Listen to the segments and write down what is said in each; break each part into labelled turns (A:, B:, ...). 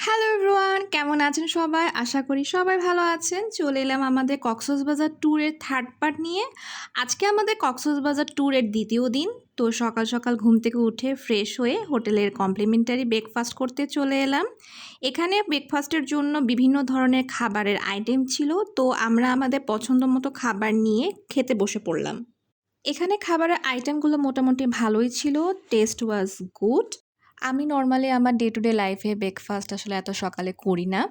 A: Hello everyone, কেমন আছেন সবাই? আশা করি সবাই ভালো আছেন। চলে এলাম আমাদের কক্সবাজার ট্যুরের থার্ড পার্ট নিয়ে। আজকে আমাদের কক্সবাজার ট্যুরের দ্বিতীয় দিন। তো সকাল সকাল ঘুম থেকে উঠে ফ্রেশ হয়ে হোটেলের কমপ্লিমেন্টারি ব্রেকফাস্ট করতে চলে এলাম। এখানে ব্রেকফাস্টের জন্য বিভিন্ন ধরনের খাবারের আইটেম ছিল, তো আমরা আমাদের পছন্দ মতো খাবার নিয়ে খেতে বসে পড়লাম। এখানে খাবারের আইটেমগুলো মোটামুটি ভালোই ছিল, টেস্ট ওয়াজ গুড। আমি নরমালি আমার ডে টু ডে লাইফে ব্রেকফাস্ট আসলে এত সকালে করি না,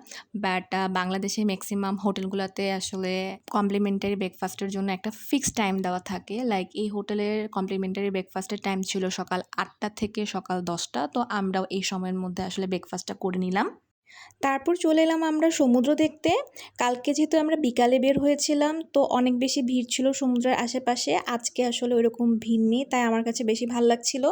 A: বাট বাংলাদেশে ম্যাক্সিমাম হোটেলগুলোতে আসলে কমপ্লিমেন্টারি ব্রেকফাস্টের জন্য একটা ফিক্সড টাইম দেওয়া থাকে। লাইক এই হোটেলের কমপ্লিমেন্টারি ব্রেকফাস্টের টাইম ছিল সকাল ৮টা থেকে সকাল ১০টা, তো আমরাও এই সময়ের মধ্যে আসলে ব্রেকফাস্টটা করে নিলাম। তারপর চলে এলাম আমরা সমুদ্র দেখতে। কালকে যেহেতু আমরা বিকালে বের হয়েছিলাম, তো অনেক বেশি ভিড় ছিল সমুদ্রের আশেপাশে। আজকে আসলে ওইরকম ভিড় নেই, তাই আমার কাছে বেশি ভালো লাগছিল।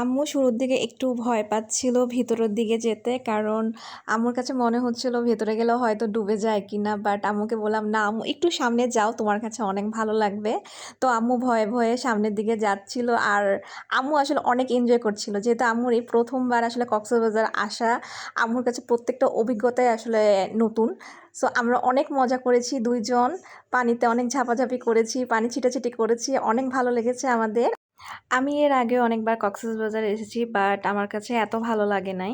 A: আম্মু শুরুর দিকে একটু ভয় পাচ্ছিল ভিতরের দিকে যেতে, কারণ আম্মুর কাছে মনে হচ্ছিল ভেতরে গেলে হয়তো ডুবে যায় কিনা। বাট আম্মুকে বললাম, না আম্মু একটু সামনে যাও, তোমার কাছে অনেক ভালো লাগবে। তো আম্মু ভয়ে ভয়ে সামনের দিকে যাচ্ছিল, আর আম্মু আসলে অনেক এনজয় করছিল, যেহেতু আম্মুর এই প্রথমবার আসলে কক্সবাজার আসা। আম্মুর কাছে প্রত্যেকটা অভিজ্ঞতাই আসলে নতুন। সো আমরা অনেক মজা করেছি দুইজন, পানিতে অনেক ঝাপাঝাপি করেছি, পানি ছিটাছিটি করেছি, অনেক ভালো লেগেছে আমাদের। আমি এর আগে অনেকবার কক্সবাজারে এসেছি, বাট আমার কাছে এত ভালো লাগে নাই।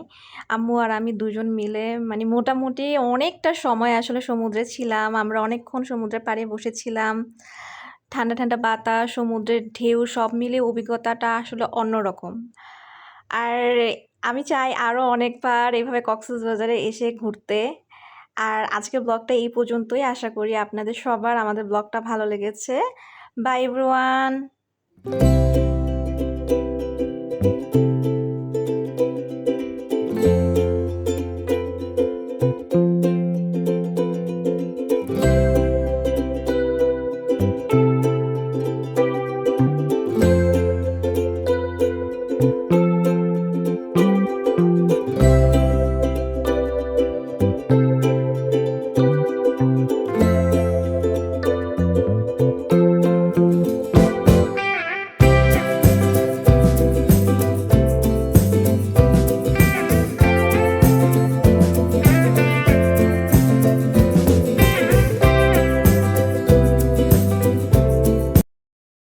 A: আম্মু আর আমি দুজন মিলে মানে মোটামুটি অনেকটা সময় আসলে সমুদ্রে ছিলাম। আমরা অনেকক্ষণ সমুদ্রের পাড়ে বসেছিলাম। ঠান্ডা ঠান্ডা বাতাস, সমুদ্রের ঢেউ সব মিলিয়ে অভিজ্ঞতাটা আসলে অন্যরকম। আর আমি চাই আরও অনেকবার এভাবে কক্সবাজারে এসে ঘুরতে। আর আজকের ব্লগটা এই পর্যন্তই। আশা করি আপনাদের সবার আমাদের ব্লগটা ভালো লেগেছে। By everyone.